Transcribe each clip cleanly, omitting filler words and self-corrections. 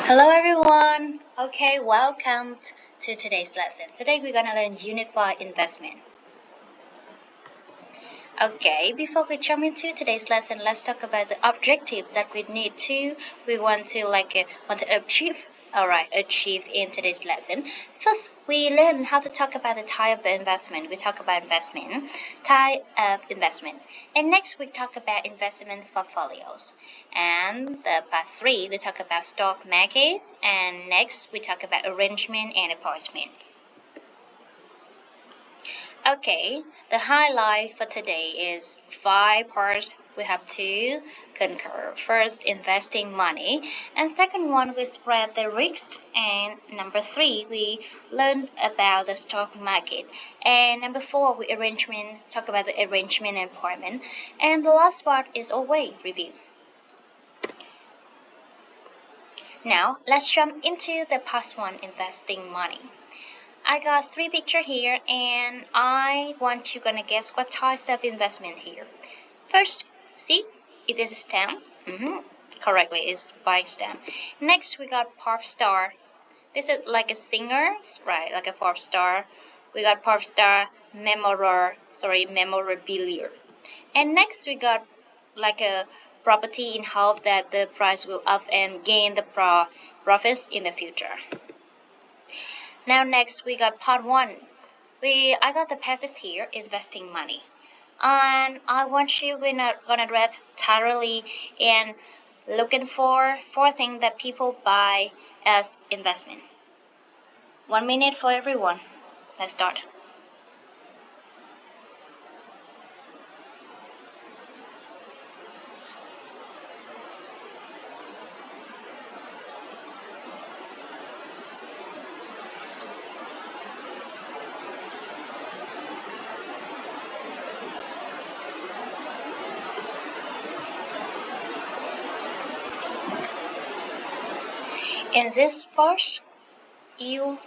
Hello everyone. Okay, welcome to today's lesson. Today we're gonna learn unified investment. Okay, before we jump into today's lesson, let's talk about the objectives that we want to achieve. Achieve in today's lesson. First, we learn how to talk about the type of investment. We talk about type of investment, and next we talk about investment portfolios. And the part three, we talk about stock market, and next we talk about arrangement and apportionment. Okay, the highlight for today is 5 parts we have to conquer. First, investing money, and second one, we spread the risk, and number 3, we learn about the stock market, and number 4, we talk about the arrangement and appointment, and the last part is always review. Now, let's jump into the part 1, investing money. I got 3 pictures here and I want you gonna guess what types of investment here. First, see, it is a stamp. Correctly, it's buying stamp. Next, we got pop star. This is like a singer, right? Like a pop star. We got pop star memorabilia. And next, we got like a property in hope that the price will up and gain the profits in the future. Now next we got part 1. I got the passage here, investing money. And I want you gonna read thoroughly and looking for 4 things that people buy as investment. 1 minute for everyone. Let's start. In this part, you're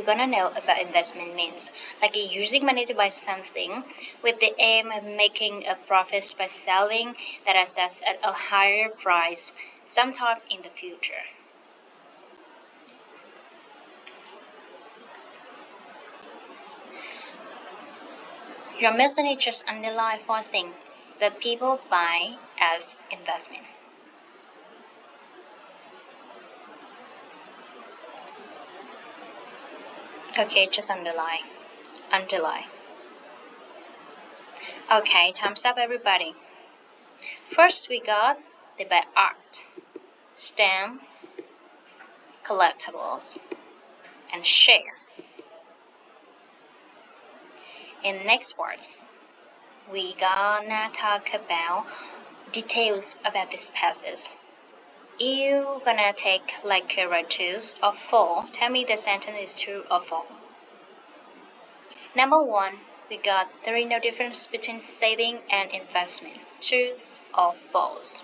gonna know about investment means, like using money to buy something with the aim of making a profit by selling that assets at a higher price sometime in the future. Your message just underline 4 things that people buy as investment. Okay, just underline. Underline. Okay, thumbs up everybody. First we got they buy art, stamp, collectibles, and share. In next part, we gonna talk about details about this passage. You gonna take like a right choose or fall. Tell me the sentence is true or false. Number 1, we got there is no difference between saving and investment. True or false?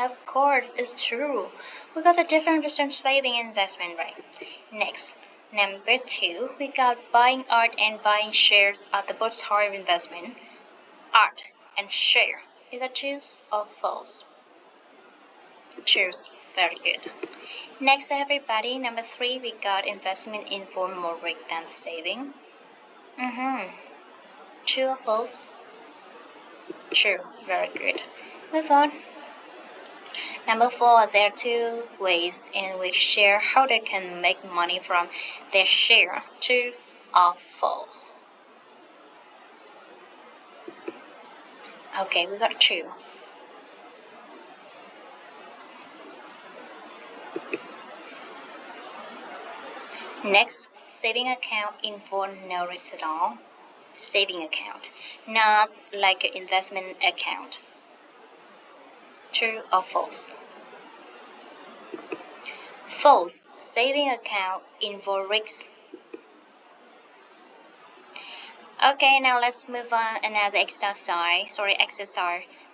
Of course, it's true. We got the difference between saving and investment, right? Next, number 2, we got buying art and buying shares at the both higher investment. Art and share. Is that true or false? True. Very good. Next, everybody, number 3, we got investment involve more risk than saving. True or false? True. Very good. Move on. Number 4, there are 2 ways in which shareholder can make money from their share. True or false? Okay, we got true. Next, saving account involve no risk at all. Saving account, not like an investment account. True or false? False. Saving account involve risks. Okay, now let's move on another exercise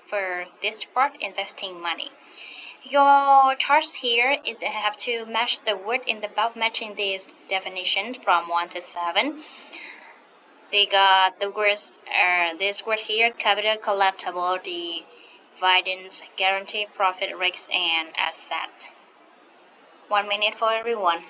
for this part, investing money. Your task here is to have to match the word in the above, matching this definition from 1 to 7. They got the words, this word here, capital collectible, the dividends, guarantee profit, risk, and asset. 1 minute for everyone.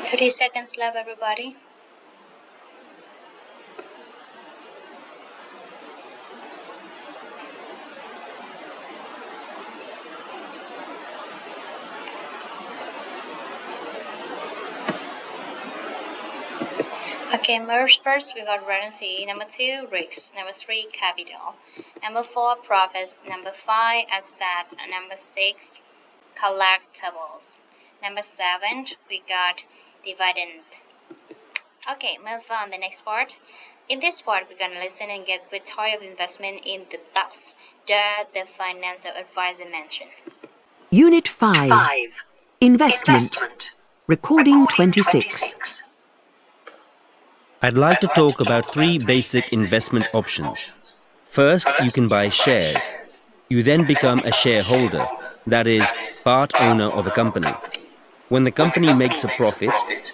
Thirty seconds left, everybody. Okay, first we got guarantee. Number 2, risks. Number 3, capital. Number 4, profits. Number 5, asset. And number 6, collectibles. Number 7, we got dividend. Okay, move on the next part. In this part, we're gonna listen and get the type of investment in the box that the financial advisor mentioned. Unit 5. Investment. Recording 26. I'd like to talk about 3 basic investment options. First, you can buy shares. You then become a shareholder, that is, part owner of a company. When the company makes a profit,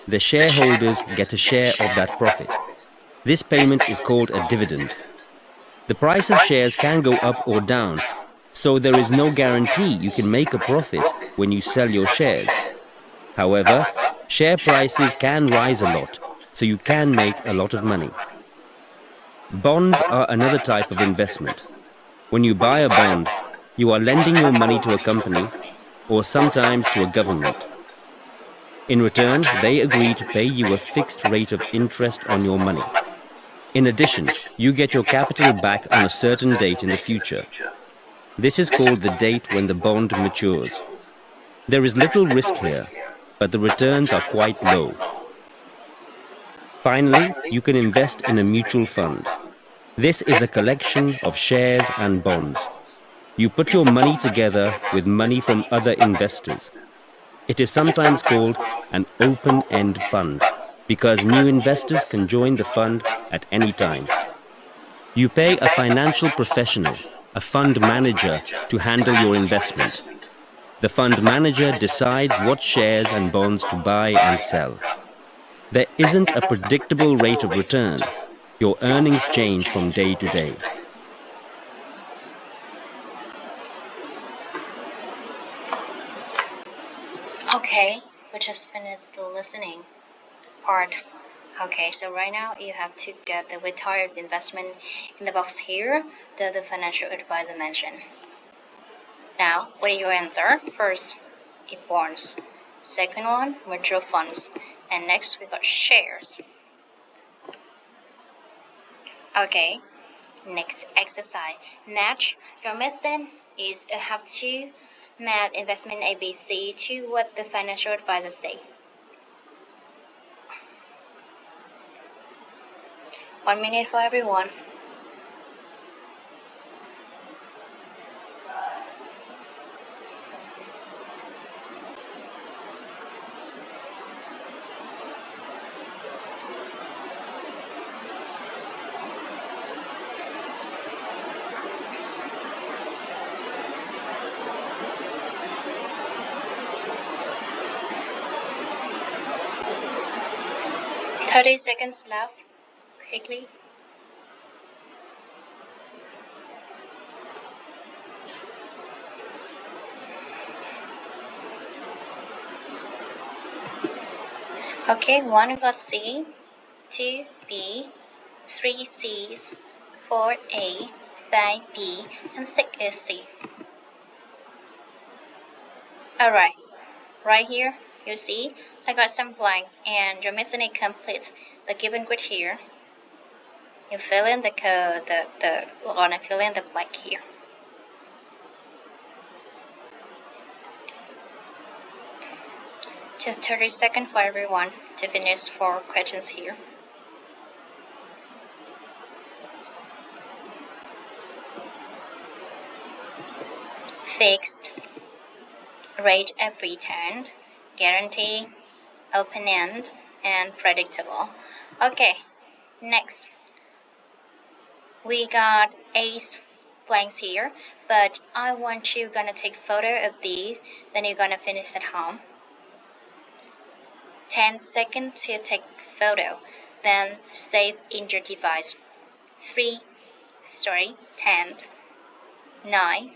the shareholders get a share of that profit. This payment is called a dividend. The price of shares can go up or down, so there is no guarantee you can make a profit when you sell your shares. However, share prices can rise a lot, so you can make a lot of money. Bonds are another type of investment. When you buy a bond, you are lending your money to a company or sometimes to a government. In return, they agree to pay you a fixed rate of interest on your money. In addition, you get your capital back on a certain date in the future. This is called the date when the bond matures. There is little risk here, but the returns are quite low. Finally, you can invest in a mutual fund. This is a collection of shares and bonds. You put your money together with money from other investors. It is sometimes called an open-end fund because new investors can join the fund at any time. You pay a financial professional, a fund manager, to handle your investment. The fund manager decides what shares and bonds to buy and sell. There isn't a predictable rate of return. Your earnings change from day to day. Okay, we just finished the listening part. Okay, so right now you have to get the retired investment in the box here that the financial advisor mentioned. Now, what is your answer? First, bonds. Second one, mutual funds. And next we got shares. Okay, next exercise. Match. Your mission is you have to match investment ABC to what the financial advisor say. 1 minute for everyone. Thirty seconds left. Quickly. Okay, 1 we got C, 2 B, 3 C's, 4 A, 5 B, and 6 is C. Alright, right here, you see, I got some blank and your mission is complete. The given grid here. You fill in the code, we're gonna fill in the blank here. Just 30 seconds for everyone to finish 4 questions here. Fixed, rate of return, guarantee, open-end, and predictable. Okay, next. We got 8 blanks here, but I want you gonna take photo of these, then you're gonna finish at home. 10 seconds to take photo, then save in your device. 10, 9,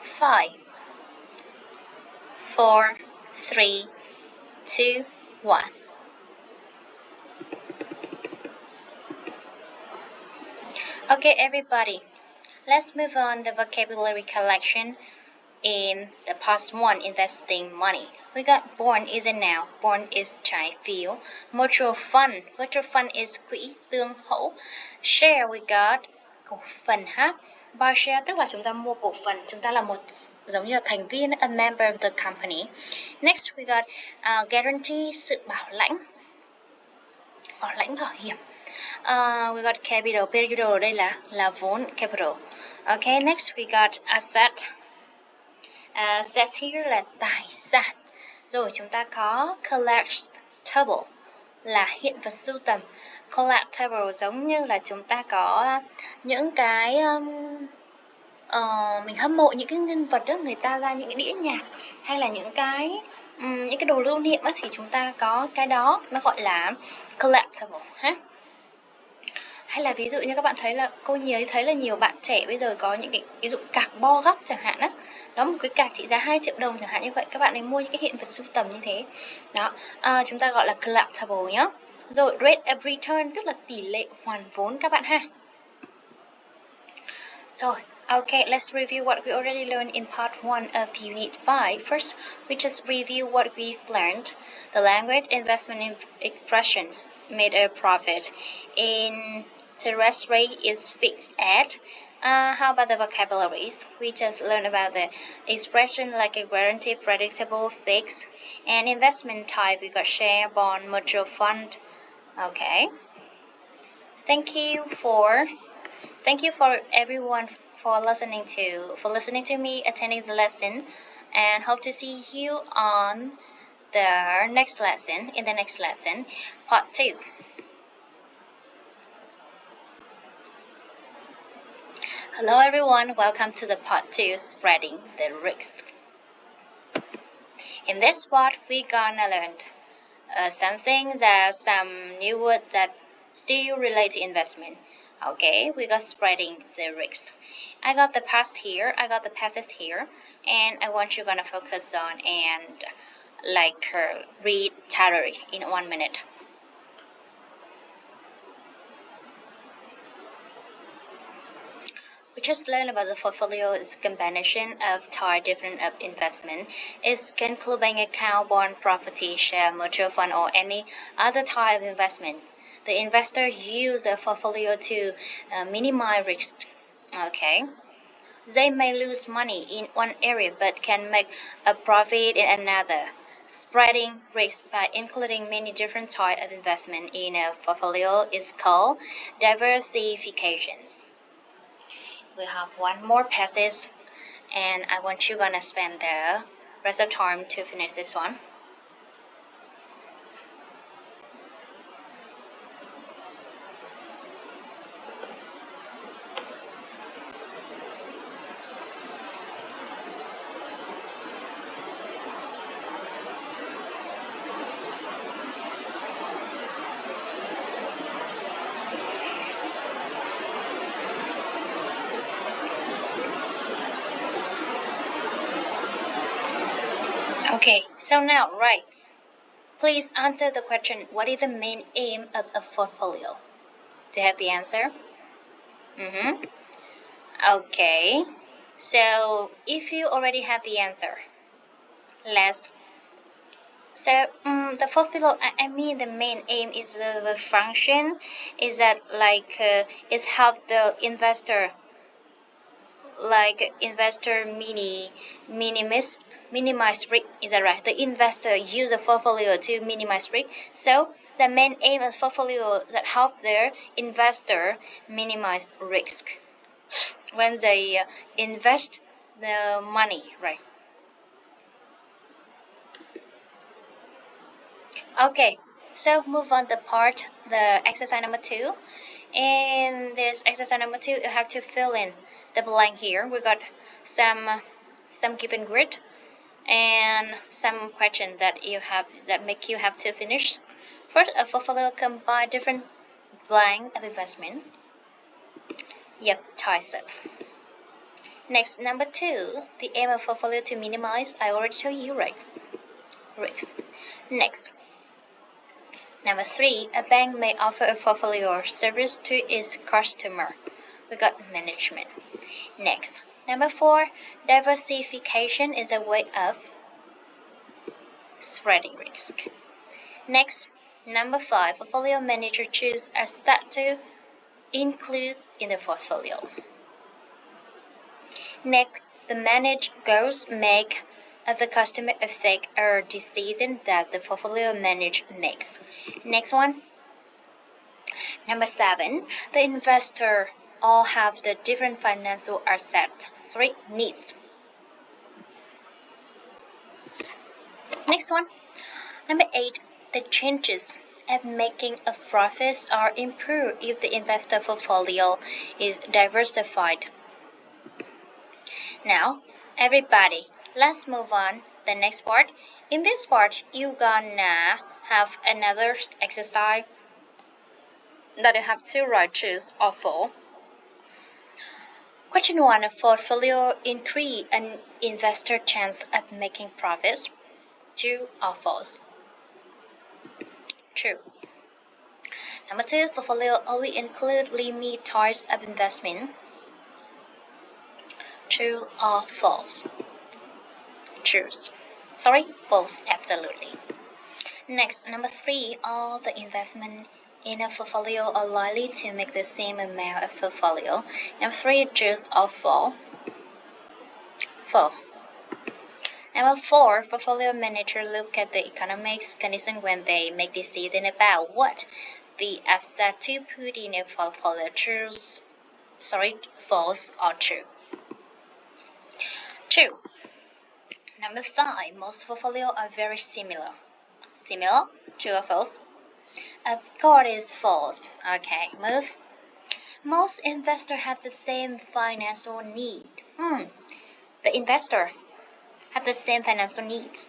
5, 4, 3, 2, 1. Okay, everybody, let's move on the vocabulary collection in the past 1, investing money. We got born is a noun, born is trái phiếu. Mutual fund, mutual fund is quỹ tương hỗ. Share we got cổ phần ha. Buy share tức là chúng ta mua cổ phần, chúng ta là một giống như là thành viên, a member of the company. Next we got guarantee, sự bảo lãnh. Bảo lãnh bảo hiểm. We got capital, capital ở đây là vốn, capital. Okay, next we got asset. Asset here là tài sản. Rồi chúng ta có collectible là hiện vật sưu tầm. Collectible giống như là chúng ta có những cái mình hâm mộ những cái nhân vật đó, người ta ra những cái đĩa nhạc hay là những cái đồ lưu niệm á, thì chúng ta có cái đó, nó gọi là collectible ha. Hay là ví dụ như các bạn thấy là cô nhí thấy là nhiều bạn trẻ bây giờ có những cái ví dụ cạc bo góc chẳng hạn á, đó một cái cạc trị giá 2 triệu đồng chẳng hạn, như vậy các bạn ấy mua những cái hiện vật sưu tầm như thế đó, chúng ta gọi là collectible nhé. Rồi rate of return tức là tỷ lệ hoàn vốn các bạn ha. Rồi okay, let's review what we already learned in part 1 of unit 5. First, we just review what we've learned. The language, investment expressions made a profit. Interest rate is fixed at. How about the vocabularies? We just learned about the expression like a guarantee, predictable, fixed. And investment type, we got share, bond, mutual fund. Okay. Thank you for everyone for listening to me, attending the lesson, and hope to see you on the next lesson, part 2. Hello everyone, welcome to the part 2, spreading the risk. In this part, we're gonna learn some new words that still relate to investment. Okay, we got spreading the risk. I got the past here, I got the past here, and I want you gonna focus on and read thoroughly in 1 minute. We just learned about the portfolio is a combination of different investment. It can include bank account, bond, property, share, mutual fund, or any other type of investment. The investor use the portfolio to minimize risk. Okay, they may lose money in one area but can make a profit in another. Spreading risk by including many different types of investment in a portfolio is called diversifications. We have one more passage, and I want you gonna spend the rest of time to finish this one. Okay, so now, right, please answer the question, what is the main aim of a portfolio? Do you have the answer? Okay, so if you already have the answer, let's So the portfolio, I mean the main aim is the function is that is help the investor investor minimize risk. Is that right? The investor use the portfolio to minimize risk. So the main aim of portfolio that help their investor minimize risk when they invest the money, right? Okay, so move on the exercise number 2. In this exercise number 2, you have to fill in the blank here. We got some given grid and some question that make you have to finish. First, a portfolio combine different blank of investment. Yep, ties up. Next, number 2, the aim of portfolio to minimize. I already told you, right? Risk. Next. Number 3, a bank may offer a portfolio service to its customer. We got management. Next, number 4, diversification is a way of spreading risk. Next, number 5, portfolio manager choose a asset to include in the portfolio. Next, the managed goals make the customer affect a decision that the portfolio manager makes. Next one. Number 7, the investor all have the different financial needs. Next one. Number 8, the changes of making a profit are improved if the investor portfolio is diversified. Now, everybody, let's move on the next part. In this part, you're gonna have another exercise that you have to write choose or fall. Question 1, a portfolio increase an investor chance of making profits. True or false? True. Number 2, portfolio only include limit types of investment. True or false? Truth. False, absolutely. Next, number 3, all the investment in a portfolio are likely to make the same amount of portfolio. Number 3, true or false? False. Number 4, portfolio manager look at the economic condition when they make decision about what the asset to put in a portfolio. False or true? True. Number 5, most portfolios are very similar. Similar? True or false? Of course, it's false. Okay, move. Most investors have the same financial need. The investor have the same financial needs.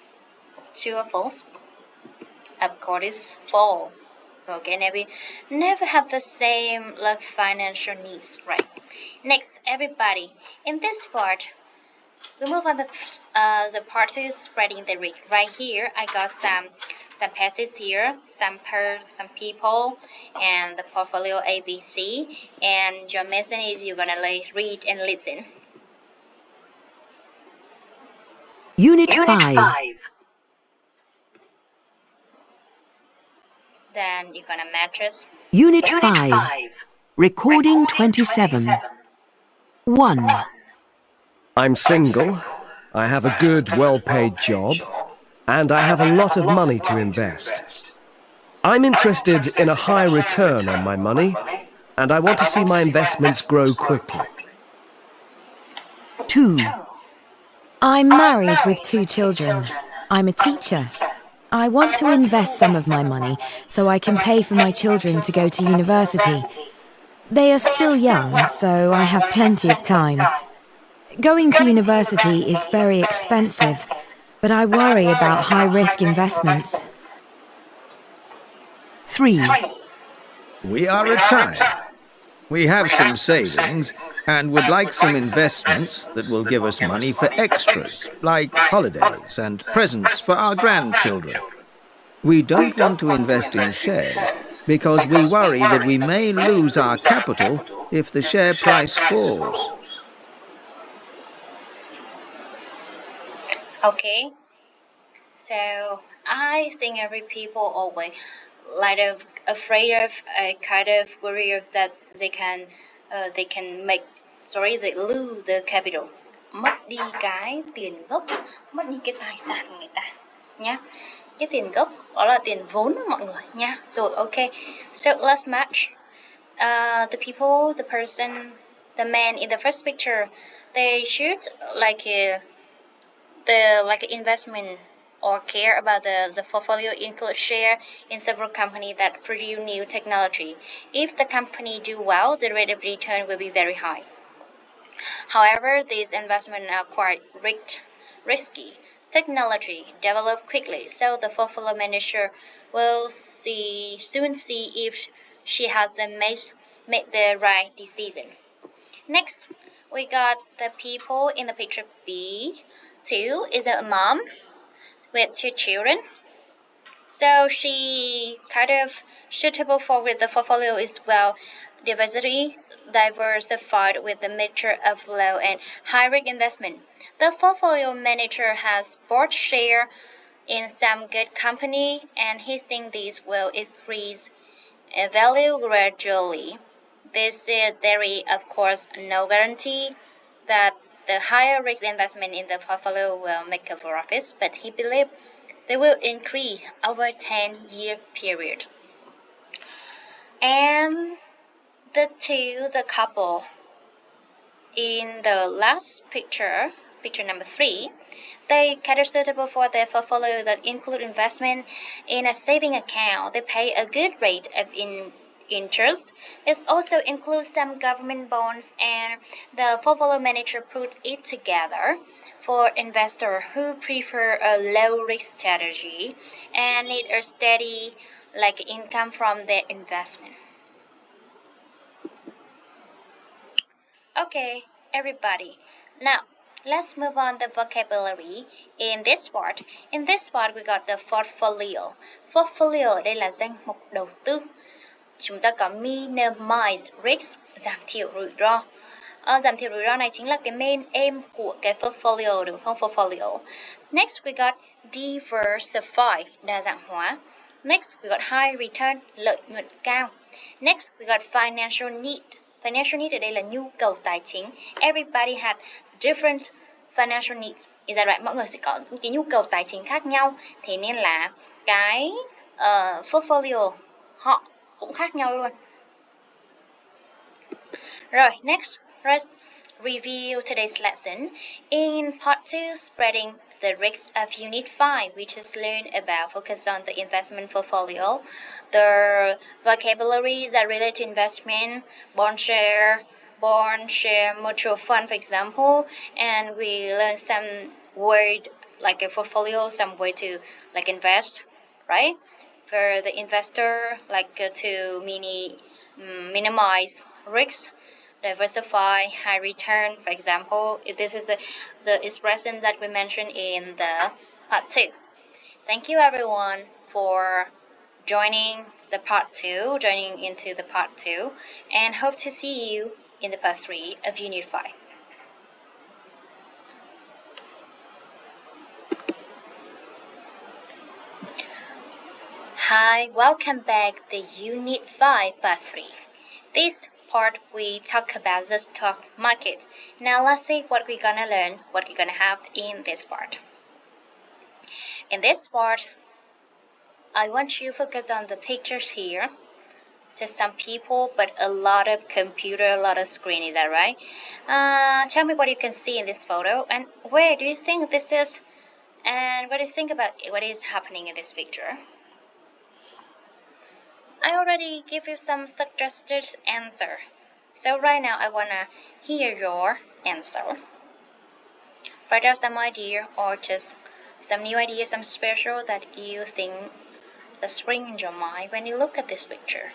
True or false? Of course, it's false. Okay, never have the same financial needs, right? Next, everybody, in this part, we move on the part 2, spreading the risk. Right here, I got some passages here, some people, and the portfolio ABC. And your mission is you're gonna read and listen. Unit 5. Then you're gonna mattress. Unit 5. Recording 27. 1. I'm single, I have a good, well-paid job, and I have a lot of money to invest. I'm interested in a high return on my money, and I want to see my investments grow quickly. 2. I'm married with 2 children. I'm a teacher. I want to invest some of my money so I can pay for my children to go to university. They are still young, so I have plenty of time. Going to university is very expensive, but I worry about high-risk investments. 3. We are retired. We have some savings and would like some investments that will give us money for extras, like holidays and presents for our grandchildren. We don't want to invest in shares because we worry that we may lose our capital if the share price falls. Okay, so I think every people always like afraid of kind of worry of that they can make they lose the capital, mất đi cái tiền gốc, mất đi cái tài sản của người ta nhá. Cái tiền gốc đó là tiền vốn đó mọi người nha. Rồi ok. So let's match. The people, the person, the man in the first picture, they should like investment or care about the portfolio include share in several companies that produce new technology. If the company do well, the rate of return will be very high. However, these investments are quite risky. Technology develop quickly, so the portfolio manager will soon see if she has made the right decision. Next, we got the people in the picture B. 2 is a mom with 2 children. So she kind of suitable for with the portfolio is well diversified with a mixture of low and high risk investment. The portfolio manager has bought share in some good company and he thinks these will increase value gradually. There is of course no guarantee that the higher risk investment in the portfolio will make a profit, but he believes they will increase over 10-year period. And the couple in the last picture number 3, they are suitable for their portfolio that include investment in a saving account. They pay a good rate of interest. It also includes some government bonds, and the portfolio manager put it together for investors who prefer a low-risk strategy and need a steady income from their investment. Okay, everybody. Now, let's move on the vocabulary in this part. In this part, we got the portfolio. Portfolio đây là danh mục đầu tư. Chúng ta có minimize risk, giảm thiểu rủi ro. Giảm thiểu rủi ro này chính là cái main aim của cái portfolio, đúng không? Portfolio. Next, we got diversify, đa dạng hóa. Next, we got high return, lợi nhuận cao. Next, we got financial need. Financial need ở đây là nhu cầu tài chính. Everybody had different financial needs. Is that right? Mọi người sẽ có những cái nhu cầu tài chính khác nhau. Thế nên là cái portfolio họ cũng khác nhau luôn. Rồi, next, let's review today's lesson. In part 2, spreading the risks of Unit 5, we just learned about focus on the investment portfolio, the vocabulary that relate to investment, bond share, mutual fund, for example, and we learned some word like a portfolio, some way to invest, right? For the investor, to minimize risks, diversify, high return. For example, this is the expression that we mentioned in the part 2. Thank you everyone for joining into the part 2, and hope to see you in the part 3 of Unit 5. Hi, welcome back to Unit 5 part 3. This part we talk about the stock market. Now let's see what we're gonna learn, what we're gonna have in this part. In this part, I want you to focus on the pictures here. Just some people, but a lot of computer, a lot of screen, is that right? Tell me what you can see in this photo, and where do you think this is, and what do you think about what is happening in this picture? I already give you some suggested answer. So right now I wanna hear your answer. Write out some idea or just some new idea, some special that you think that spring in your mind when you look at this picture.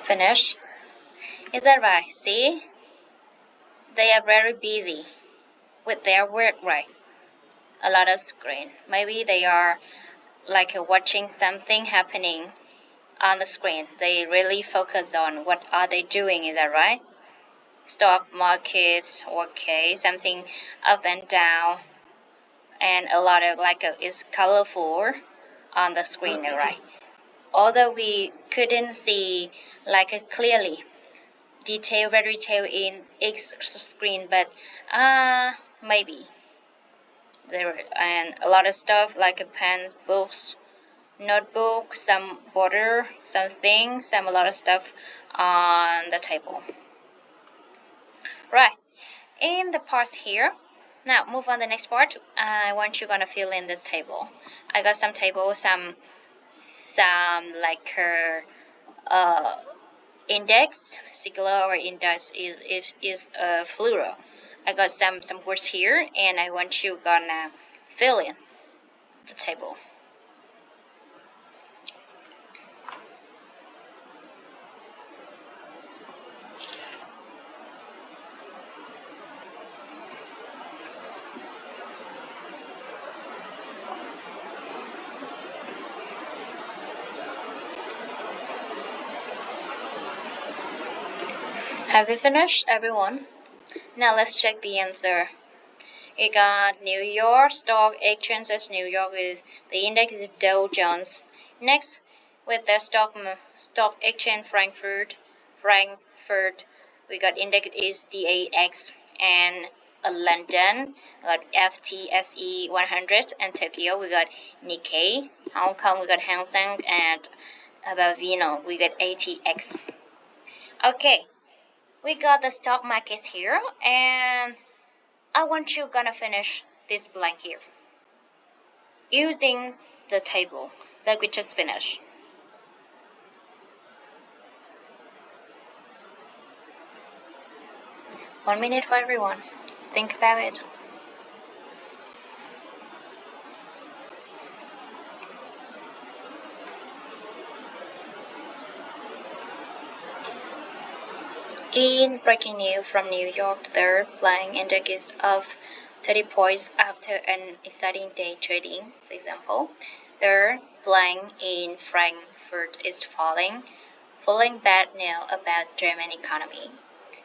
Finish? Is that right? See? They are very busy with their work, right? A lot of screen. Maybe they are watching something happening on the screen. They really focus on what are they doing, is that right? stock markets, okay, something up and down, and a lot of it's colorful on the screen, right? Although we couldn't see clearly very detail in X screen, but maybe there and a lot of stuff like pens, books, notebook, some border, some things, a lot of stuff on the table. Right, in the parts here. Now move on the next part. I want you gonna fill in the table. I got some table, some index, singular or index is plural. I got some words here, and I want you gonna fill in the table. Have you finished, everyone? Now let's check the answer. We got New York Stock Exchange as New York is the index is Dow Jones. Next, with the stock exchange Frankfurt, we got index is DAX, and London we got FTSE 100, and Tokyo we got Nikkei. Hong Kong we got Hang Seng, and Bavino we got ATX. Okay, we got the stock markets here, and I want you gonna finish this blank here using the table that we just finished. One minute for everyone. Think about it. In breaking news from New York, the blank index is up 30 points after an exciting day trading. For example, the blank in Frankfurt is falling bad news about German economy.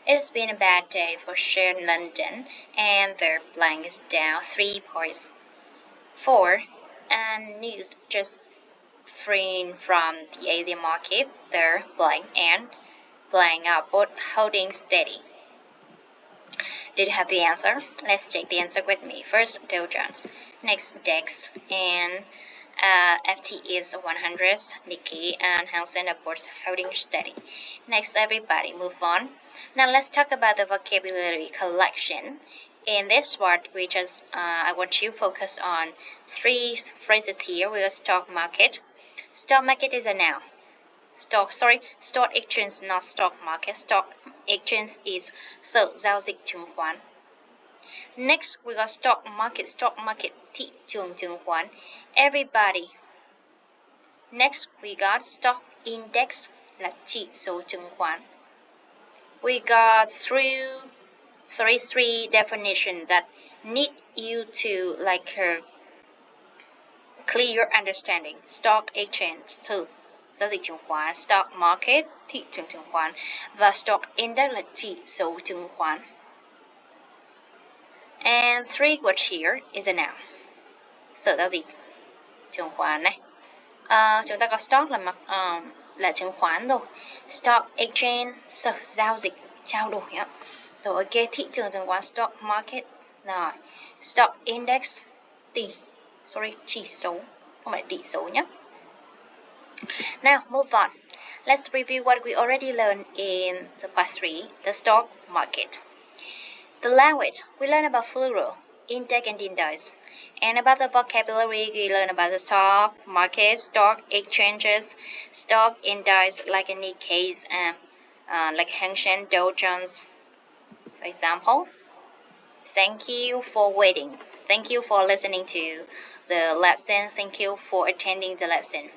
It's been a bad day for share in London, and the blank is down 3 points. 4. And news just freeing from the Asian market, the blank and blank are both holding steady. Did you have the answer? Let's check the answer with me. First, Dow Jones. Next, DAX, and FTSE 100, Nikkei, and Hang Seng are both holding steady. Next, everybody, move on. Now let's talk about the vocabulary collection. In this part, I want you to focus on 3 phrases here. We got stock market. Stock market is a noun. Stock exchange, not stock market. Stock exchange is sở giao dịch chứng khoán. Next, we got stock market, thị trường chứng khoán. Everybody. Next, we got stock index, là chỉ số chứng khoán. We got three definitions that need you to clear understanding. Stock exchange, sở giao dịch chứng khoán, stock market, thị trường chứng khoán, và stock index là chỉ số chứng khoán. And 3 words here is a noun. Sở giao dịch chứng khoán này. Chúng ta có stock là chứng khoán rồi. Stock exchange, sở giao dịch trao đổi á. Rồi ok, thị trường chứng khoán, stock market. Rồi, stock index, chỉ số, không phải tỷ số nhé. Now, move on. Let's review what we already learned in the part 3, the stock market. The language, we learn about plural, index and index. And about the vocabulary, we learn about the stock market, stock exchanges, stock index like in Nikkei's, like Hang Seng, Dow Jones, for example. Thank you for waiting. Thank you for listening to the lesson. Thank you for attending the lesson.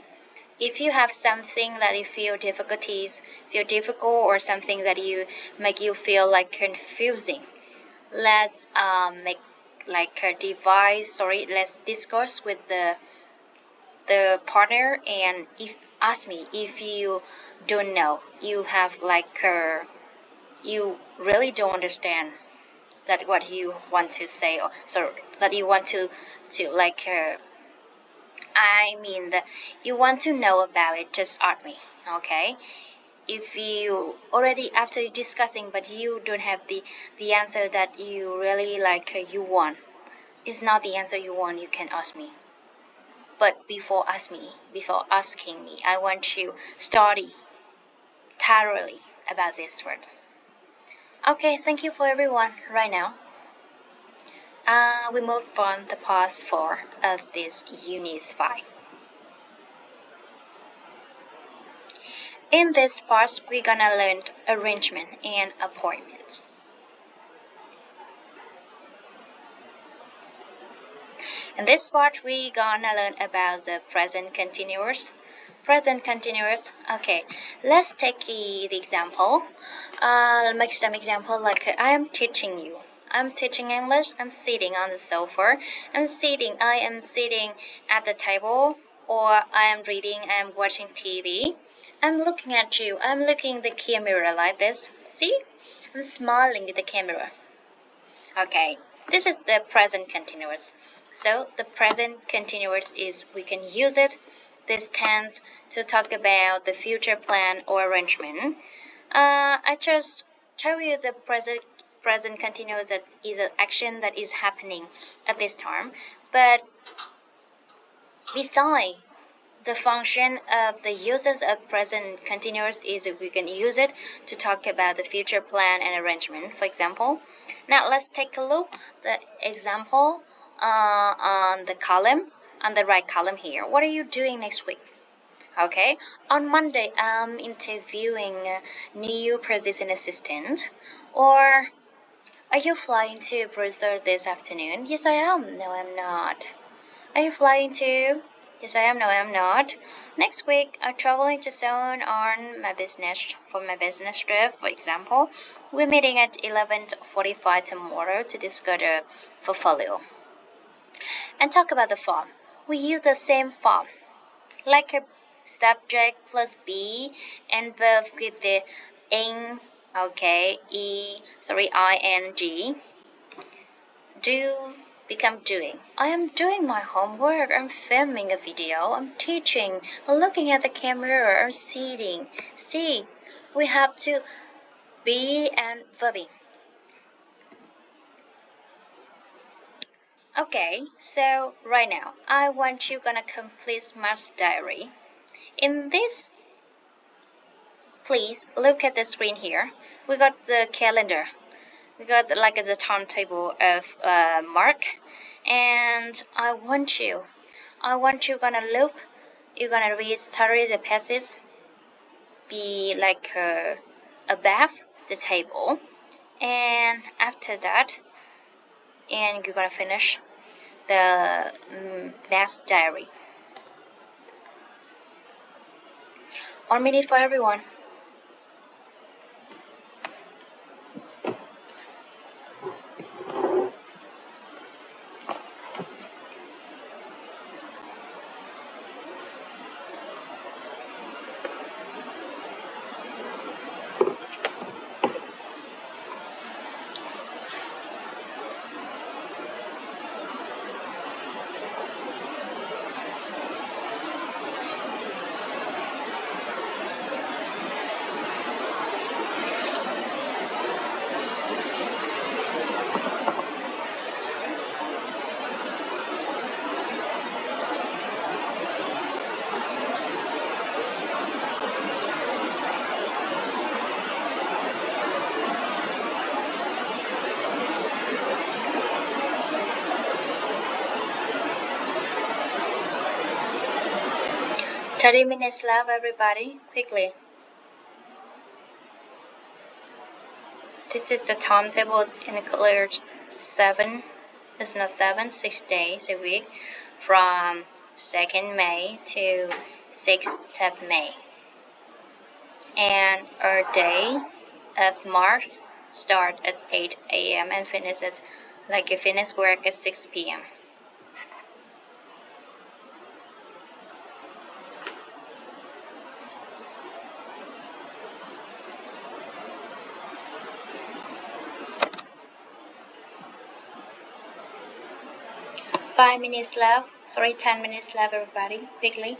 If you have something that you feel difficult, or something that make you feel confusing, let's make a device. Let's discuss with the partner, and ask me if you don't know. You have you really don't understand that what you want to say, or so that you want to like I mean that you want to know about it, just ask me, okay? If you already after discussing but you don't have the answer that you really like you want, it's not the answer you want, you can ask me. But before asking me, I want you study thoroughly about this first. Okay, thank you for everyone. Right now, we move on the part 4 of this unit 5. In this part, we're gonna learn arrangement and appointments. In this part, we're gonna learn about the present continuous. Present continuous. Okay, let's take the example. Make some example like I am teaching you. I'm teaching English. I'm sitting on the sofa. I am sitting at the table, or I am reading. I am watching TV. I'm looking at you. I'm looking at the camera like this. See? I'm smiling at the camera. Okay, this is the present continuous. So the present continuous is we can use it, this tense, to talk about the future plan or arrangement. I just tell you the present continuous that is an action that is happening at this time, but beside the function of the uses of present continuous is we can use it to talk about the future plan and arrangement. For example, now let's take a look the example on the column, on the right column here. What are you doing next week? Okay, on Monday I'm interviewing a new position assistant. Or are you flying to Brussels this afternoon? Yes, I am. No, I'm not. Are you flying to? Yes, I am. No, I'm not. Next week, I'm traveling to Seoul on my business trip. For example, we're meeting at 11:45 tomorrow to discuss the portfolio and talk about the form. We use the same form, like a subject plus be and verb with the ing. Okay, ing. Do become doing. I am doing my homework. I'm filming a video. I'm teaching. I'm looking at the camera. I'm sitting. See, we have to be and verbing. Okay, so right now, I want you gonna complete Mark's diary. In this, please look at the screen here. We got the calendar. We got like the timetable of Mark, and I want you gonna look, you're gonna read study the passage, be like above the table, and after that, and you're gonna finish the math diary. 1 minute for everyone. Thirty minutes left, everybody. Quickly. This is the timetable. Includes 6 days a week, from 2nd May to 6th of May. And our day of March start at 8 a.m. and finish work at 6 p.m. 5 minutes left. Sorry, 10 minutes left, everybody. Quickly.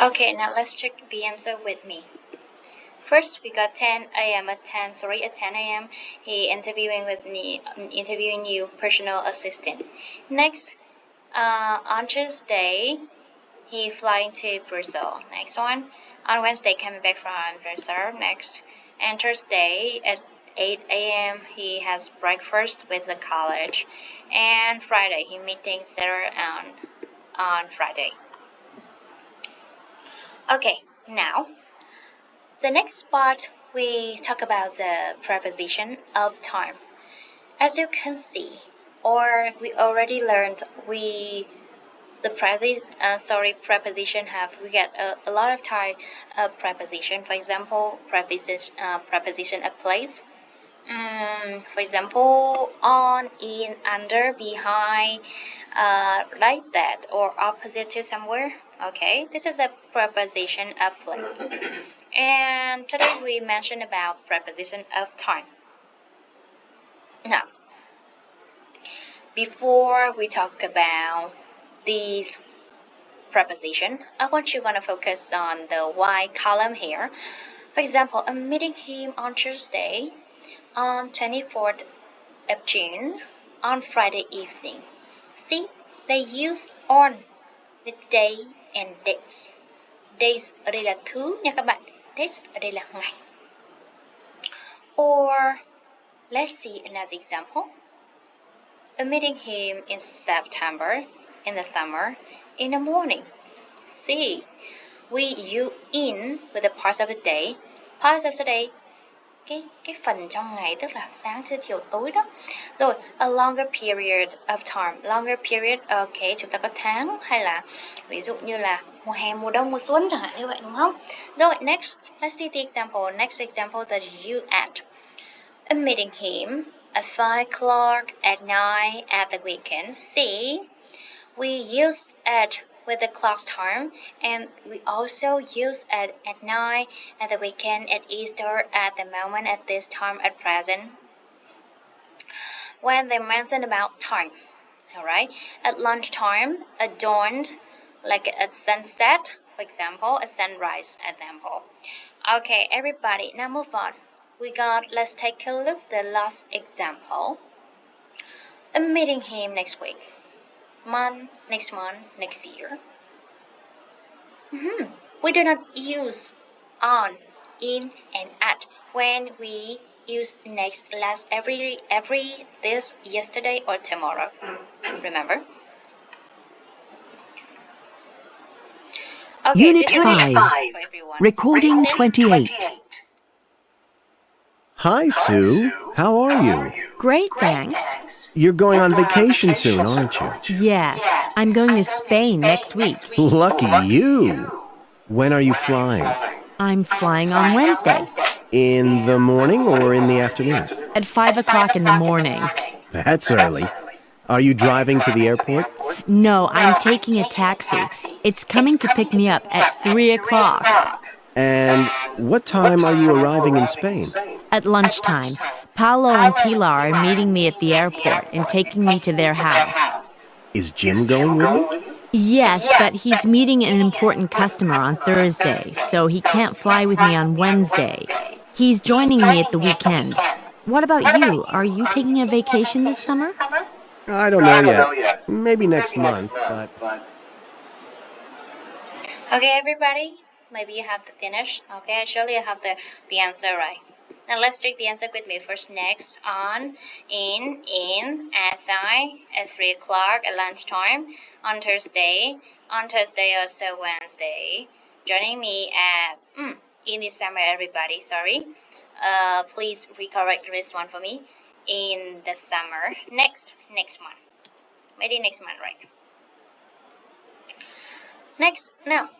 Okay, now let's check the answer with me. First, we got 10 a.m. at 10 a.m. He interviewing new personal assistant. Next, on Tuesday, he flying to Brazil. Next one, on Wednesday, coming back from Brazil. Next, and Thursday at 8 a.m. he has breakfast with the college, and Friday he meeting Sarah on Friday. Okay, now the next part we talk about the preposition of time. As you can see, or we already learned, preposition we get a lot of type of preposition. For example, preposition of place. For example, on, in, under, behind, like that, or opposite to somewhere. Okay, this is a preposition of place. And today we mentioned about preposition of time. Now, before we talk about these preposition, I want you to focus on the Y column here. For example, I'm meeting him on Tuesday, on 24th of June, on Friday evening. See, they use on with day and dates. Days ở đây là thứ nha các bạn. Days ở đây là ngày. Or let's see another example. I'm meeting him in September, in the summer, in the morning. See, we use in with the parts of the day. Parts of the day, cái phần trong ngày, tức là sáng, trưa, chiều, tối đó. Rồi, a longer period of time. Longer period, ok, chúng ta có tháng, hay là ví dụ như là mùa hè, mùa đông, mùa xuân chẳng hạn như vậy, đúng không? Rồi, next, let's see the example. Next example that you add. I'm meeting him at 5 o'clock at night at the weekend. See, we use at with the clock's time, and we also use at night, at the weekend, at Easter, at the moment, at this time, at present, when they mention about time. Alright, at lunchtime, at dawn, like at sunset, for example, at sunrise, example. Okay, everybody, now move on. Let's take a look at the last example. I'm meeting him next week. Next month, next year. We do not use on, in, and at when we use next, last, every, this, yesterday, or tomorrow. Remember? Okay, Unit this is 5. for everyone. Recording 28. Hi, Sue. How are you? Great, thanks. You're going on vacation soon, aren't you? Yes, I'm going to Spain next week. Lucky you. When are you flying? I'm flying on Wednesday In the morning or in the afternoon? at 5 o'clock in the morning. That's early. Are you driving to the airport? No, I'm taking a taxi. It's coming to pick me up at 3 o'clock. And what time are you arriving in Spain? At lunchtime, Paolo and Pilar are meeting me at the airport and taking me to their house. Is Jim going with you? Yes, but he's meeting an important customer on Thursday, so he can't fly with me on Wednesday. He's joining me at the weekend. What about you? Are you taking a vacation this summer? I don't know yet. Maybe next month, but... Okay, everybody, maybe you have to finish. Okay, surely you have the answer right. Now let's take the answer with me first. Next, on, in, at 5, at 3 o'clock, at lunchtime, on Thursday also Wednesday. Joining me at, in December, everybody, sorry. Please recorrect this one for me. In the summer, next month. Maybe next month, right? Next, now,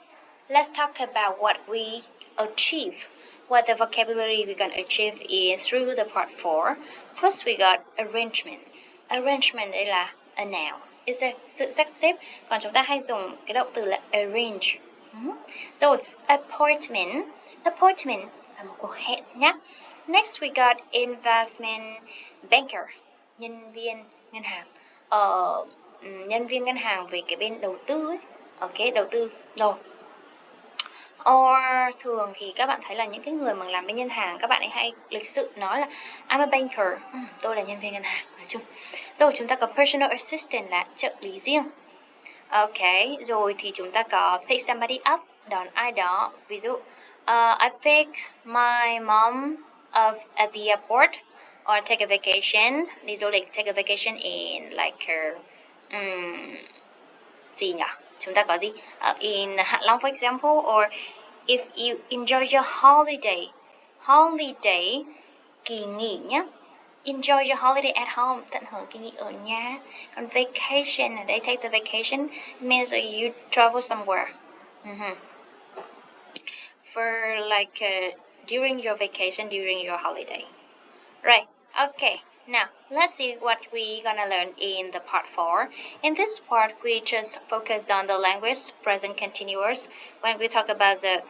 let's talk about what we achieve. What the vocabulary we're going to achieve is through the part 4. First, we got arrangement. Arrangement is a noun. is a sự sắp xếp. Còn chúng ta hay dùng cái động từ là arrange. Rồi, appointment là một cuộc hẹn nhé. Next we got investment banker, nhân viên ngân hàng. Nhân viên ngân hàng về cái bên đầu tư ấy. Ok, đầu tư rồi. Or thường thì các bạn thấy là những cái người mà làm bên ngân hàng, các bạn ấy hay lịch sự nói là I'm a banker, tôi là nhân viên ngân hàng nói chung. Rồi chúng ta có personal assistant là trợ lý riêng. Ok, rồi thì chúng ta có pick somebody up, đón ai đó. Ví dụ I pick my mom up at the airport, or take a vacation, đi du lịch, take a vacation in like gì nhỉ? Chúng ta có gì? In Hạ Long for example, or if you enjoy your holiday, kỳ nghỉ nhé. Enjoy your holiday at home, tận hưởng kỳ nghỉ ở nhà. Còn vacation ở đây, take the vacation means you travel somewhere. For like during your vacation, during your holiday. Right, okay. Now, let's see what we're gonna learn in the part 4. In this part, we just focus on the language, present continuous, when we talk about the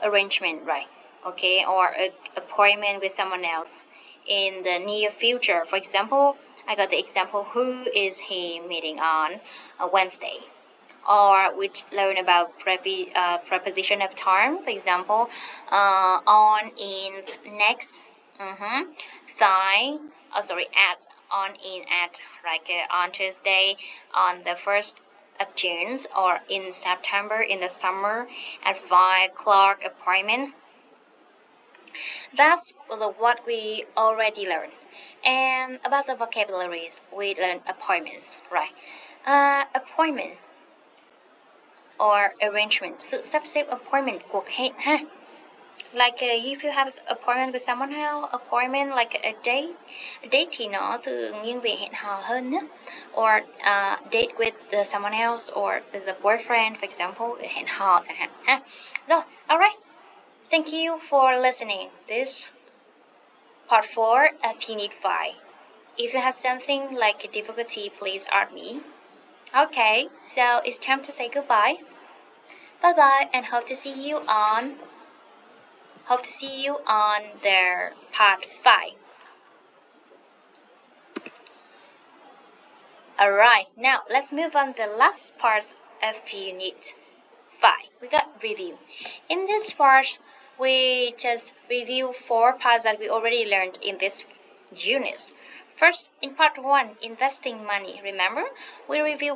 arrangement, right? Okay, or a appointment with someone else in the near future. For example, I got the example, who is he meeting on Wednesday? Or we learn about preposition of time. For example, on, in, next, at, on, in, at, like on Tuesday, on the 1st of June, or in September, in the summer, at 5 o'clock appointment. That's what we already learned. And about the vocabularies, we learned appointments, right? Appointment or arrangement, sự sắp xếp, appointment, cuộc hẹn ha. Like if you have an appointment with someone else, appointment like a date. Date thì nó từ nghiêng về hẹn hò hơn nhé. Or date with someone else, or the boyfriend, for example, hẹn hò chẳng hạn ha. Rồi, alright. Thank you for listening this part 4 of Unit 5. If you have something like a difficulty, please ask me. Okay, so it's time to say goodbye. Bye bye, and hope to see you on the part 5. Alright, now let's move on the last parts of Unit 5. We got review. In this part, we just review 4 parts that we already learned in this unit. First, in part 1, investing money. Remember, we review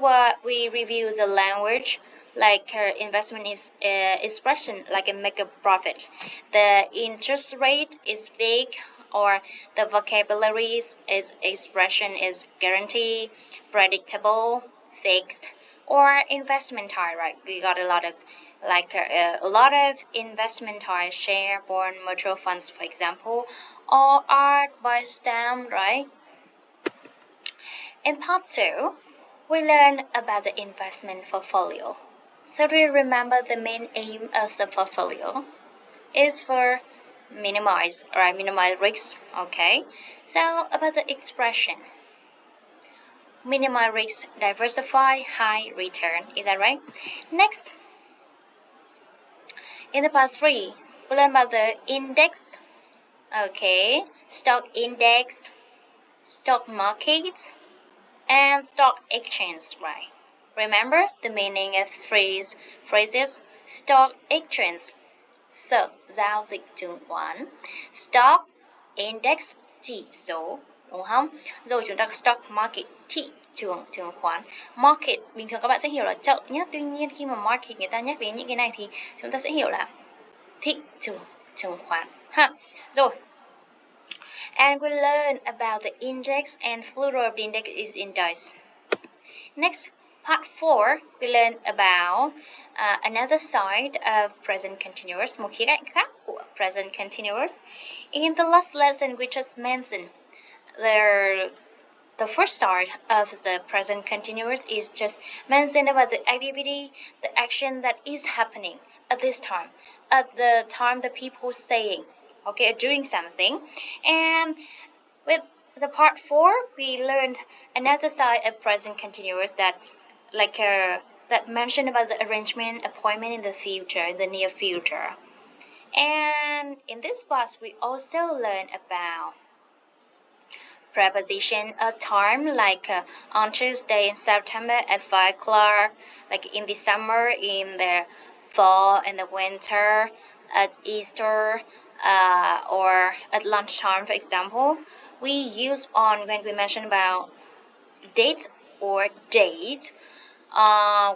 the language, like investment is expression, like a make a profit. The interest rate is fake, or the vocabulary is expression is guarantee, predictable, fixed, or investment type. Right, we got a lot of investment type, share, bond, mutual funds, for example, or art by stamp, right? In part 2, we learn about the investment portfolio. So do you remember the main aim of the portfolio is for minimize risk, okay? So about the expression, minimize risk, diversify, high return, is that right? Next, in the part 3, we learn about the index, okay, stock index, stock market, and stock exchange, right? Remember the meaning of phrases stock exchange, sở giao dịch chứng khoán, stock index, chỉ số, đúng không? Rồi chúng ta có stock market, thị trường chứng khoán. Market bình thường các bạn sẽ hiểu là chợ nhé. Tuy nhiên khi mà market người ta nhắc đến những cái này thì chúng ta sẽ hiểu là thị trường chứng khoán ha. Rồi, and we learn about the index, and flutter of the index is indice. Next, part 4, we learn about another side of present continuous, một khía cạnh khác của present continuous. In the last lesson, we just mentioned the first side of the present continuous is just mentioned about the activity, the action that is happening at this time, at the time the people saying, okay, doing something, and with The part 4, we learned another side of present continuous that that mentioned about the arrangement appointment in the future, in the near future. And in this part, we also learn about preposition of time, like on Tuesday in September at 5 o'clock, like in the summer, in the fall, in the winter, at Easter, or at lunchtime, for example. We use on when we mention about date or date.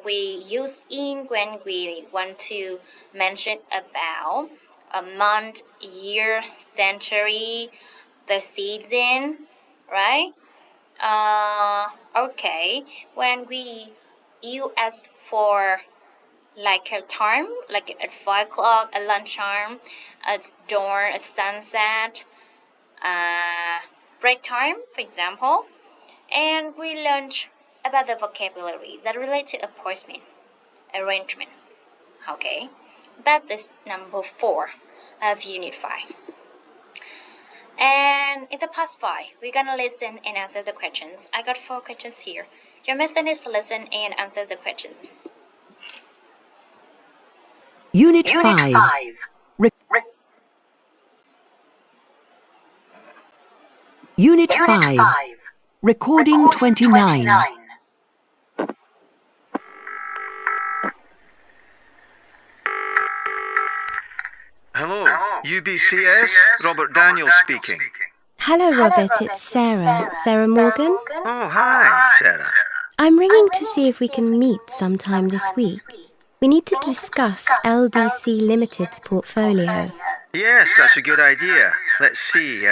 We use in when we want to mention about a month, year, century, the season, right? Okay. When you ask for like a time, like at 5 o'clock, at lunchtime, at dawn, at sunset, break time, for example. And we learned about the vocabulary that relate to appointment, arrangement. Okay, that is number 4 of Unit 5. And in the past 5, we're gonna listen and answer the questions. I got 4 questions here. Your method is to listen and answer the questions. Unit 5. Unit 5. Recording 29. Hello, UBCS, Robert Daniels speaking. Hello, Robert. It's Sarah. Sarah Morgan. Oh, hi, Sarah. I'm ringing to see if we can meet sometime this week. We need to discuss LDC Limited's portfolio. Yes, that's a good idea. Let's see.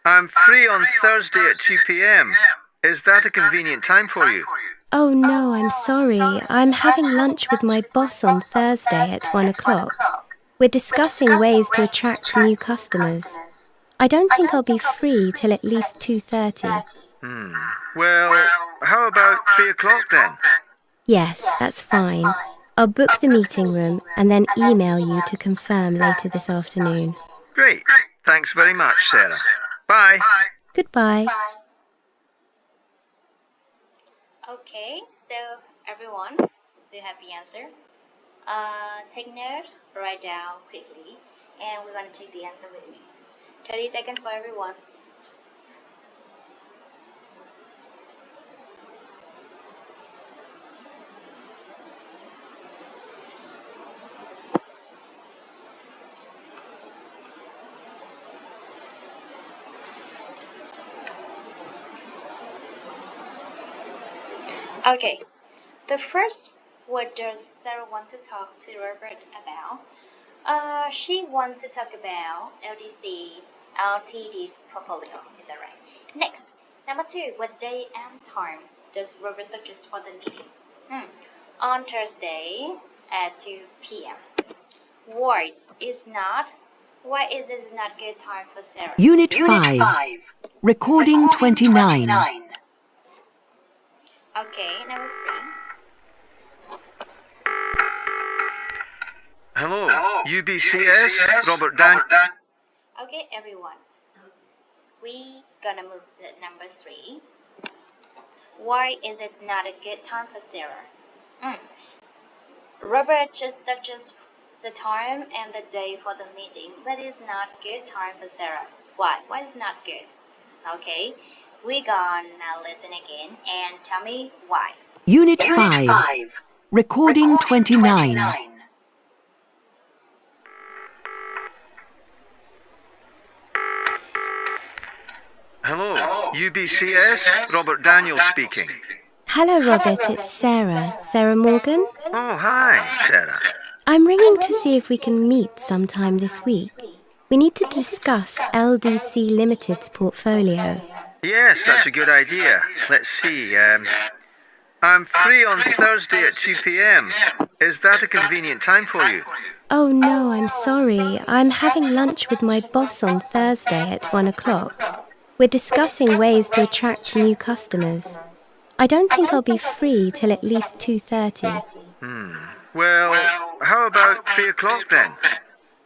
I'm free on Thursday at 2 p.m. Is that a convenient time for you? Oh no, I'm sorry. I'm having lunch with my boss on Thursday at 1 o'clock. We're discussing ways to attract new customers. I don't think I'll be free till at least 2:30. Well, how about 3 o'clock then? Yes, that's fine. I'll book the meeting room and then email you to confirm later this afternoon. Great. Thanks very much, Sarah. Bye. Goodbye. Okay, so everyone, do you have the answer? Take note, write down quickly, and we're going to take the answer with me. 30 seconds for everyone. Okay, the first, what does Sarah want to talk to Robert about? She wants to talk about LDC Ltd's portfolio. Is that right? Next, number 2, what day and time does Robert suggest for the meeting? On Thursday at 2 p.m. Why is it not good time for Sarah? Unit 5. Recording 29. Okay, number 3. Hello, UBCS, Robert Daniels. Okay, everyone. We gonna move to number 3. Why is it not a good time for Sarah? Robert just suggests the time and the day for the meeting, but it's not good time for Sarah. Why? Why is not good? Okay, we gonna listen again and tell me why. Unit 5. Recording 29. Hello, UBCS, Robert Daniels speaking. Hello, Robert. It's Sarah. Sarah Morgan. Oh, hi, Sarah. I'm ringing to see if we can meet sometime this week. We need to discuss LDC Limited's portfolio. Yes, that's a good idea. Let's see. I'm free on Thursday at 2 p.m. Is that a convenient time for you? Oh no, I'm sorry. I'm having lunch with my boss on Thursday at 1 o'clock. We're discussing ways to attract new customers. I don't think I'll be free till at least 2:30. Well, how about 3 o'clock then?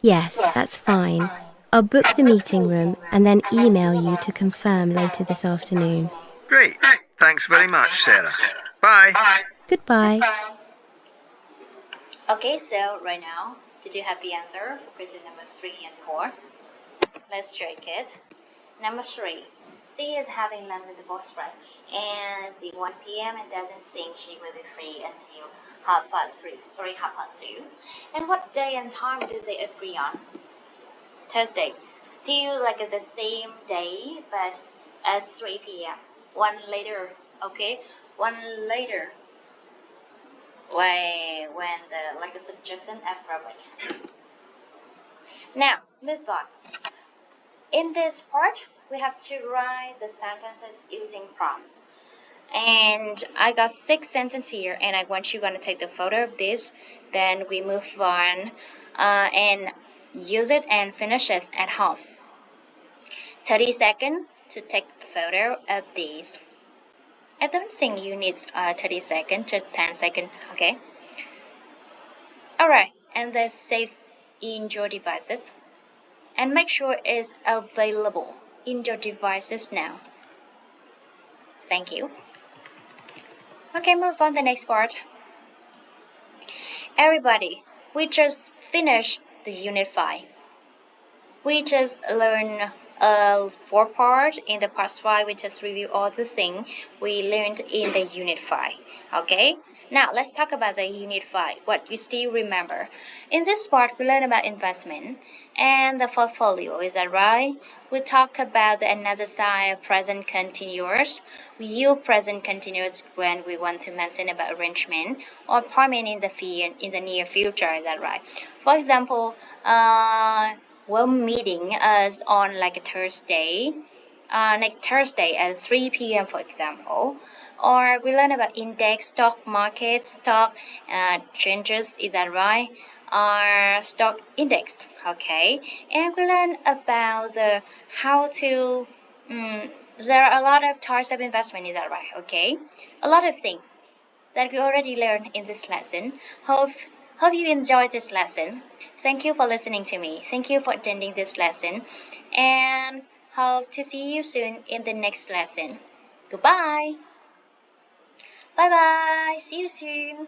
Yes, that's fine. I'll book the meeting room and then email you to confirm later this afternoon. Great. Thanks very much, Sarah. Bye. Goodbye. Okay, so right now, did you have the answer for question number 3 and 4? Let's check it. Number 3. C is having lunch with the boss friend and it's 1 p.m. and doesn't think she will be free until 2:30. And what day and time do they agree on? Thursday. Still like the same day, but at 3 p.m. One later, okay? One later. When the like a suggestion appropriate. Now, move on. In this part, we have to write the sentences using prompt. And I got 6 sentences here, and I want you gonna take the photo of this. Then we move on and use it and finish it at home. 30 seconds to take the photo of these. I don't think you need 30 seconds, just 10 seconds, okay? Alright, and then save in your devices. And make sure it's available in your devices now. Thank you. Okay, move on to the next part. Everybody, we just finished the Unit 5. We just learned 4 parts. In the part 5, we just review all the things we learned in the Unit 5. Okay? Now, let's talk about the Unit 5. What you still remember. In this part, we learn about investment and the portfolio. Is that right? We talk about the another side of present continuous. We use present continuous when we want to mention about arrangement or appointment in the near future. Is that right? For example, we're meeting us on like a Thursday, next Thursday at 3 p.m. for example. Or we learn about index, stock market, stock changes, is that right? Or stock index, okay? And we learn about the how to, there are a lot of types of investment, is that right? Okay? A lot of things that we already learned in this lesson. Hope you enjoyed this lesson. Thank you for listening to me. Thank you for attending this lesson. And hope to see you soon in the next lesson. Goodbye. Bye bye. See you soon.